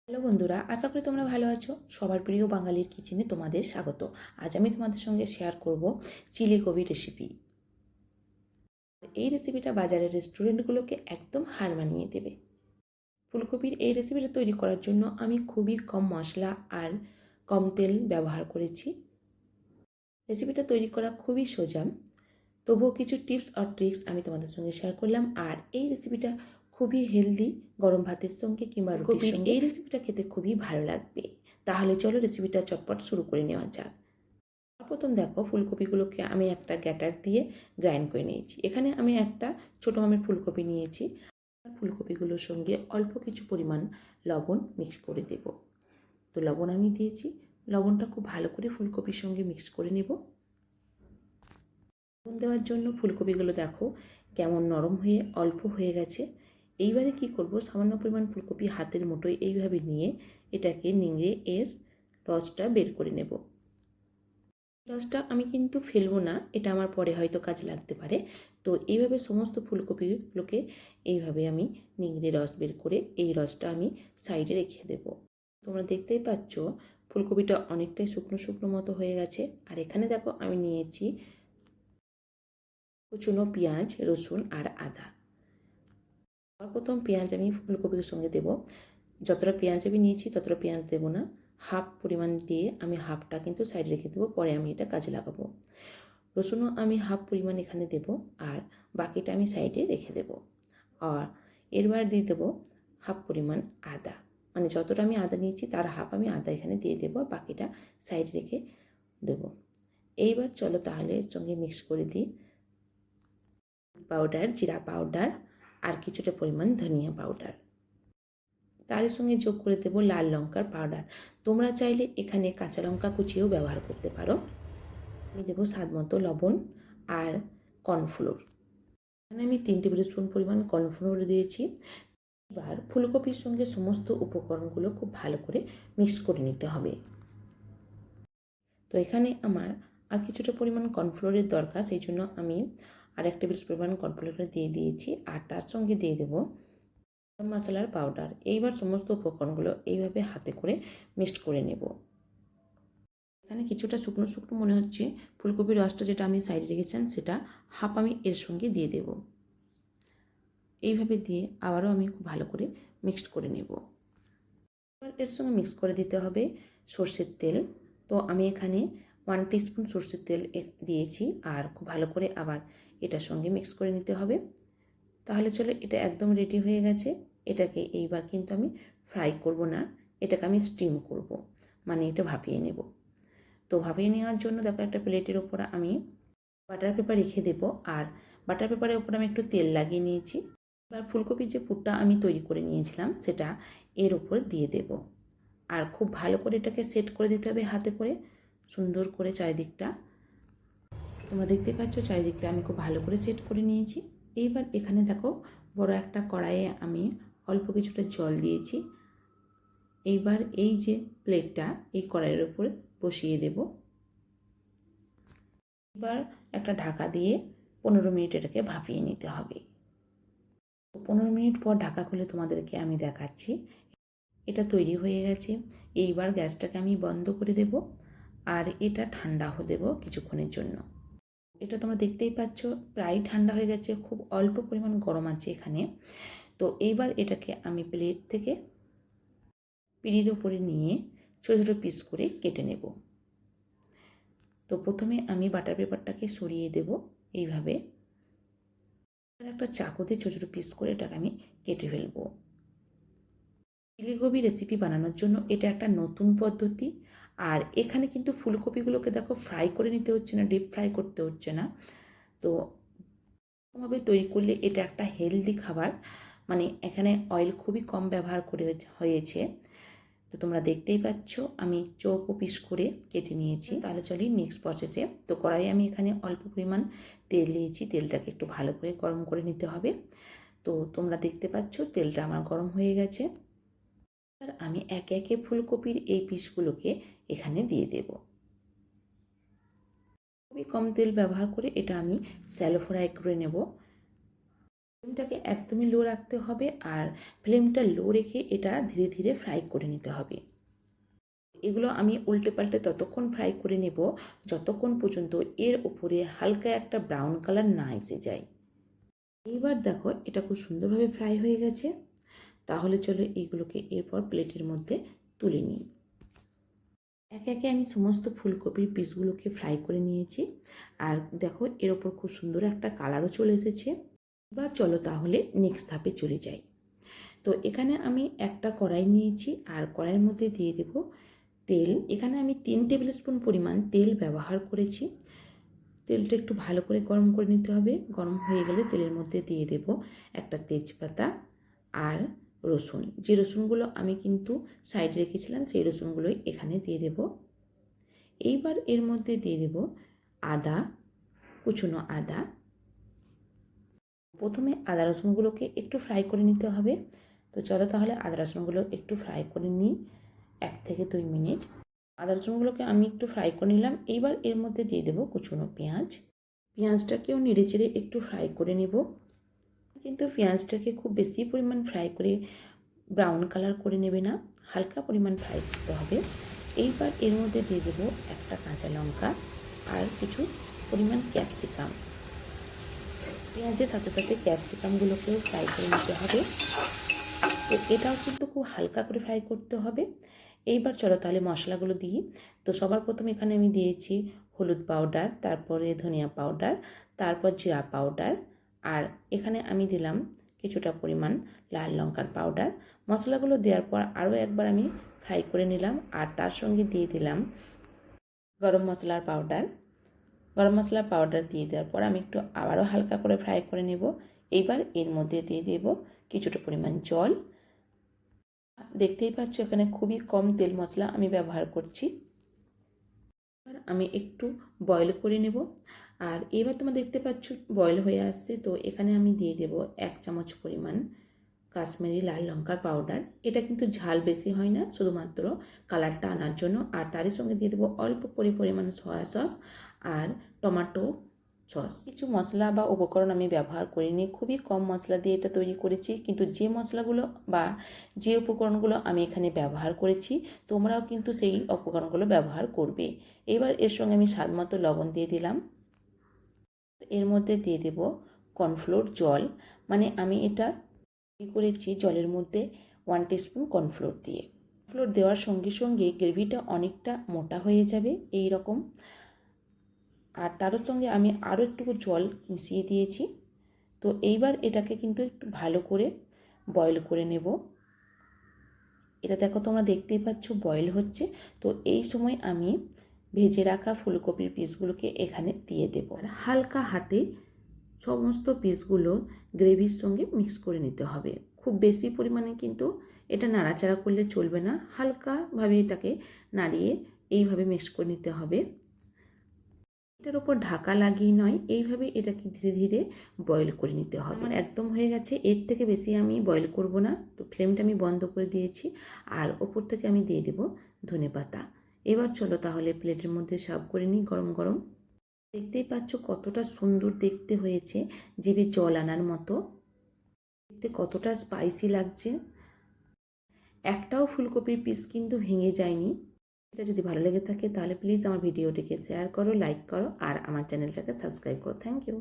Hello বন্ধুরা, আশা করি তোমরা ভালো আছো। সবার প্রিয় বাঙালির কিচেনে তোমাদের স্বাগত। আজ আমি তোমাদের সঙ্গে শেয়ার করব চিলি কোবি রেসিপি। এই রেসিপিটা বাজারের রেস্টুরেন্টগুলোকে একদম হার মানিয়ে দেবে। ফুলকপির এই রেসিপিটা তৈরি করার জন্য আমি খুবই কম মশলা আর কম তেল ব্যবহার করেছি। রেসিপিটা তৈরি করা খুবই সোজা, তবুও কিছু টিপস আর ট্রিক্স আমি তোমাদের সঙ্গে শেয়ার করলাম। আর এই রেসিপিটা খুবই হেলদি, গরম ভাতের সঙ্গে কিংবা রুটির সঙ্গে এই রেসিপিটা খেতে খুবই ভালো লাগবে। তাহলে চলো রেসিপিটা চটপট শুরু করে নেওয়া যাক। প্রথম দেখো, ফুলকপিগুলোকে আমি একটা গ্যাটার দিয়ে গ্রাইন্ড করে নিয়েছি। এখানে আমি একটা ছোটো মামের ফুলকপি নিয়েছি। ফুলকপিগুলোর সঙ্গে অল্প কিছু পরিমাণ লবণ মিক্স করে দেব। তো লবণ আমি দিয়েছি, লবণটা খুব ভালো করে ফুলকপির সঙ্গে মিক্স করে নেব। লবণ দেওয়ার জন্য ফুলকপিগুলো দেখো কেমন নরম হয়ে অল্প হয়ে গেছে। এইবারে কি করব, সামান্য পরিমাণ ফুলকপি হাতের মুঠোয় এইভাবে নিয়ে এটাকে নিংড়ে এর রসটা বের করে নেব। রসটা আমি কিন্তু ফেলবো না, এটা আমার পরে হয়তো কাজে লাগতে পারে। তো এইভাবে সমস্ত ফুলকপিগুলোকে এইভাবে আমি নিংড়ে রস বের করে এই রসটা আমি সাইডে রেখে দেব। তোমরা দেখতেই পাচ্ছ ফুলকপিটা অনেকটাই শুকনো শুকনো মতো হয়ে গেছে। আর এখানে দেখো আমি নিয়েছি কুচনো পেঁয়াজ, রসুন আর আদা। প্রথম পেঁয়াজ আমি ফুলকপির সঙ্গে দেব। যতটা পেঁয়াজ আমি নিয়েছি ততটা পেঁয়াজ দেব না, হাফ পরিমাণ দিয়ে আমি হাফটা কিন্তু সাইডে রেখে দেবো, পরে আমি এটা কাজে লাগাবো। রসুনও আমি হাফ পরিমাণ এখানে দেব, আর বাকিটা আমি সাইডে রেখে দেব। আর এরবার দিয়ে দেবো হাফ পরিমাণ আদা, মানে যতটা আমি আদা নিয়েছি তার হাফ আমি আদা এখানে দিয়ে দেবো, বাকিটা সাইডে রেখে দেব। এইবার চলো তাহলে এর সঙ্গে মিক্স করে দিই পাউডার, জিরা পাউডার আর কিছুটা পরিমাণ ধনিয়া পাউডার। তার সঙ্গে যোগ করে দেবো লাল লঙ্কার পাউডার। তোমরা চাইলে এখানে কাঁচা লঙ্কা কুচিও ব্যবহার করতে পারো। আমি দেবো স্বাদ মতো লবণ আর কর্নফ্লোর। এখানে আমি 3 টেবিল স্পুন পরিমাণ কর্নফ্লোর দিয়েছি। এবার ফুলকপির সঙ্গে সমস্ত উপকরণগুলো খুব ভালো করে মিক্স করে নিতে হবে। তো এখানে আমার আর কিছুটা পরিমাণ কর্নফ্লোরের দরকার, সেই জন্য আমি আর 1 টেবিল স্পুন পরিমাণ কর্নফ্লোর দিয়ে দিয়েছি। আর তার সঙ্গে দিয়ে দেবো গরম মশলার পাউডার। এইবার সমস্ত উপকরণগুলো এইভাবে হাতে করে মিক্সড করে নেব। এখানে কিছুটা শুকনো শুকনো মনে হচ্ছে, ফুলকপির রসটা যেটা আমি সাইডে রেখেছিলাম সেটা হাফ আমি এর সঙ্গে দিয়ে দেব। এইভাবে দিয়ে আবারও আমি খুব ভালো করে মিক্সড করে নেব। এবার এর সঙ্গে মিক্স করে দিতে হবে সর্ষের তেল। তো আমি এখানে 1 টিস্পুন সর্ষের তেল দিয়েছি, আর খুব ভালো করে আবার এটার সঙ্গে মিক্স করে নিতে হবে। তাহলে চলো, এটা একদম রেডি হয়ে গেছে। এটাকে এইবার কিন্তু আমি ফ্রাই করব না, এটাকে আমি স্টিম করব, মানে এটা ভাপিয়ে নেব। তো ভাপিয়ে নেওয়ার জন্য দেখো একটা প্লেটের ওপর আমি বাটার পেপার রেখে দেবো, আর বাটার পেপারের ওপর আমি একটু তেল লাগিয়ে নিয়েছি। এবার ফুলকপির যে পুরটা আমি তৈরি করে নিয়েছিলাম সেটা এর ওপর দিয়ে দেব, আর খুব ভালো করে এটাকে সেট করে দিতে হবে হাতে করে, সুন্দর করে চারিদিকটা। তোমরা দেখতে পাচ্ছ চারিদিকটা আমি খুব ভালো করে সেট করে নিয়েছি। এইবার এখানে দেখো বড় একটা কড়াইয়ে আমি অল্প কিছুটা জল দিয়েছি। এইবার এই যে প্লেটটা এই কড়াইয়ের উপর বসিয়ে দেব। এবার একটা ঢাকা দিয়ে 15 মিনিট এটাকে ভাপিয়ে নিতে হবে। 15 মিনিট পর ঢাকা খুলে তোমাদেরকে আমি দেখাচ্ছি এটা তৈরি হয়ে গেছে। এইবার গ্যাসটাকে আমি বন্ধ করে দেব, আর এটা ঠান্ডা হতে দেব কিছুক্ষণের জন্য। এটা তোমরা দেখতেই পাচ্ছ প্রায় ঠান্ডা হয়ে গেছে, খুব অল্প পরিমাণ গরম আছে এখানে। তো এইবার এটাকে আমি প্লেট থেকে পিঁড়ির উপরে নিয়ে ছোটো ছোটো পিস করে কেটে নেব। তো প্রথমে আমি বাটার পেপারটাকে সরিয়ে দেব এইভাবে, একটা চাকুতে ছোটো ছোটো পিস করে এটাকে আমি কেটে ফেলবো। চিলি গোবি রেসিপি বানানোর জন্য এটা একটা নতুন পদ্ধতি। আর এখানে কিন্তু ফুলকপিগুলোকে দেখো ফ্রাই করে নিতে হচ্ছে না, ডিপ ফ্রাই করতে হচ্ছে না। তো এরকমভাবে তৈরি করলে এটা একটা হেলদি খাবার, মানে এখানে অয়েল খুবই কম ব্যবহার করে হয়েছে। তো তোমরা দেখতেই পাচ্ছ আমি চৌকো পিস করে কেটে নিয়েছি। তাহলে চলি নেক্সট প্রসেসে। তো কড়াইয়ে আমি এখানে অল্প পরিমাণ তেল দিয়েছি, তেলটাকে একটু ভালো করে গরম করে নিতে হবে। তো তোমরা দেখতে পাচ্ছ তেলটা আমার গরম হয়ে গেছে। আর আমি একে একে ফুলকপির এই পিসগুলোকে এখানে দিয়ে দেব। খুবই কম তেল ব্যবহার করে এটা আমি স্যালো ফ্রাই করে নেব। ফ্লেমটাকে একদমই লো রাখতে হবে, আর ফ্লেমটা লো রেখে এটা ধীরে ধীরে ফ্রাই করে নিতে হবে। এগুলো আমি উল্টে পাল্টে ততক্ষণ ফ্রাই করে নেব যতক্ষণ পর্যন্ত এর ওপরে হালকা একটা ব্রাউন কালার না এসে যায়। এইবার দেখো এটা খুব সুন্দরভাবে ফ্রাই হয়ে গেছে। তাহলে চলো এইগুলোকে এরপর প্লেটের মধ্যে তুলে নিই। একে একে আমি সমস্ত ফুলকপির পিসগুলোকে ফ্রাই করে নিয়েছি, আর দেখো এর ওপর খুব সুন্দর একটা কালারও চলে এসেছে। এবার চলো তাহলে নেক্সট ধাপে চলে যাই। তো এখানে আমি একটা কড়াই নিয়েছি, আর কড়াইয়ের মধ্যে দিয়ে দেব তেল। এখানে আমি 3 টেবিল স্পুন পরিমাণ তেল ব্যবহার করেছি। তেলটা একটু ভালো করে গরম করে নিতে হবে। গরম হয়ে গেলে তেলের মধ্যে দিয়ে দেব একটা তেজপাতা আর রসুন। যে রসুনগুলো আমি কিন্তু সাইডে রেখেছিলাম সেই রসুনগুলোই এখানে দিয়ে দেব। এইবার এর মধ্যে দিয়ে দেব আদা, কুচনো আদা। প্রথমে আদা রসুনগুলোকে একটু ফ্রাই করে নিতে হবে। তো চলো তাহলে আদা রসুনগুলো একটু ফ্রাই করে নিই 1 থেকে 2 মিনিট। আদা রসুনগুলোকে আমি একটু ফ্রাই করে নিলাম। এইবার এর মধ্যে দিয়ে দেবো কুচনো পেঁয়াজ। পেঁয়াজটাকেও নেড়েচেড়ে একটু ফ্রাই করে নেব, কিন্তু পেঁয়াজটাকে খুব বেশি পরিমাণ ফ্রাই করে ব্রাউন কালার করে নেবে না, হালকা পরিমাণ ফ্রাই করতে হবে। এইবার এর মধ্যে দিয়ে দেবো একটা কাঁচা লঙ্কা আর কিছু পরিমাণ ক্যাপসিকাম। পেঁয়াজের সাথে সাথে ক্যাপসিকামগুলোকেও ফ্রাই করে নিতে হবে। তো এটাও কিন্তু খুব হালকা করে ফ্রাই করতে হবে। এইবার চলো তাহলে মশলাগুলো দিই। তো সবার প্রথমে এখানে আমি দিয়েছি হলুদ পাউডার, তারপরে ধনিয়া পাউডার, তারপর জিরা পাউডার, আর এখানে আমি দিলাম কিছুটা পরিমাণ লাল লঙ্কার পাউডার। মশলাগুলো দেওয়ার পর আরও একবার আমি ফ্রাই করে নিলাম, আর তার সঙ্গে দিয়ে দিলাম গরম মশলার পাউডার। গরম মশলার পাউডার দিয়ে দেওয়ার পর আমি একটু আবারও হালকা করে ফ্রাই করে নেব। এইবার এর মধ্যে দিয়ে দেব কিছুটা পরিমাণ জল। দেখতেই পাচ্ছ এখানে খুবই কম তেল মশলা আমি ব্যবহার করছি। এবার আমি একটু বয়েল করে নেব, আর এবার তোমরা দেখতে পাচ্ছ বয়েল হয়ে আসছে। তো এখানে আমি দিয়ে দেব 1 চামচ পরিমাণ কাশ্মীরি লাল লঙ্কার পাউডার। এটা কিন্তু ঝাল বেশি হয় না, শুধুমাত্র কালারটা আনার জন্য। আর তারই সঙ্গে দিয়ে দেবো অল্প পরিমাণ সয়া সস আর টমেটো সস। কিছু মশলা বা উপকরণ আমি ব্যবহার করিনি, খুবই কম মশলা দিয়ে এটা তৈরি করেছি। কিন্তু যে মশলাগুলো বা যে উপকরণগুলো আমি এখানে ব্যবহার করেছি তোমরাও কিন্তু সেই উপকরণগুলো ব্যবহার করবে। এবার এর সঙ্গে আমি স্বাদ মতো লবণ দিয়ে দিলাম। এর মধ্যে দিয়ে দেব কর্নফ্লোর জল, মানে আমি এটা করেছি জলের মধ্যে 1 টিস্পুন কর্নফ্লোর দিয়ে। কর্নফ্লোর দেওয়ার সঙ্গে সঙ্গে গ্রেভিটা অনেকটা মোটা হয়ে যাবে এই রকম। আর তার সঙ্গে আমি আরও একটু জল মিশিয়ে দিয়েছি। তো এইবার এটাকে কিন্তু একটু ভালো করে বয়েল করে নেব। এটা দেখো তোমরা দেখতেই পাচ্ছ বয়েল হচ্ছে। তো এই সময় আমি ভেজে রাখা ফুলকপির পিসগুলোকে এখানে দিয়ে দেব, আর হালকা হাতে সমস্ত পিসগুলো গ্রেভির সঙ্গে মিক্স করে নিতে হবে। খুব বেশি পরিমাণে কিন্তু এটা নাড়াচাড়া করলে চলবে না, হালকাভাবে এটাকে নাড়িয়ে এইভাবে মিক্স করে নিতে হবে। এটার উপর ঢাকা লাগিয়ে নয়, এইভাবে এটাকে ধীরে ধীরে বয়েল করে নিতে হবে। আমার একদম হয়ে গেছে, এর থেকে বেশি আমি বয়েল করব না। তো ফ্লেমটা আমি বন্ধ করে দিয়েছি, আর ওপর থেকে আমি দিয়ে দেব ধনেপাতা। এবার চলো তাহলে প্লেটের মধ্যে সার্ভ করে নিই গরম গরম। দেখতেই পাচ্ছ কতটা সুন্দর দেখতে হয়েছে, জিভে জল আনার মতো। দেখতে কতটা স্পাইসি লাগছে, একটাও ফুলকপির পিস কিন্তু ভেঙে যায়নি। এটা যদি ভালো লেগে থাকে তাহলে প্লিজ আমার ভিডিওটিকে শেয়ার করো, লাইক করো, আর আমার চ্যানেলটাকে সাবস্ক্রাইব করো। Thank you.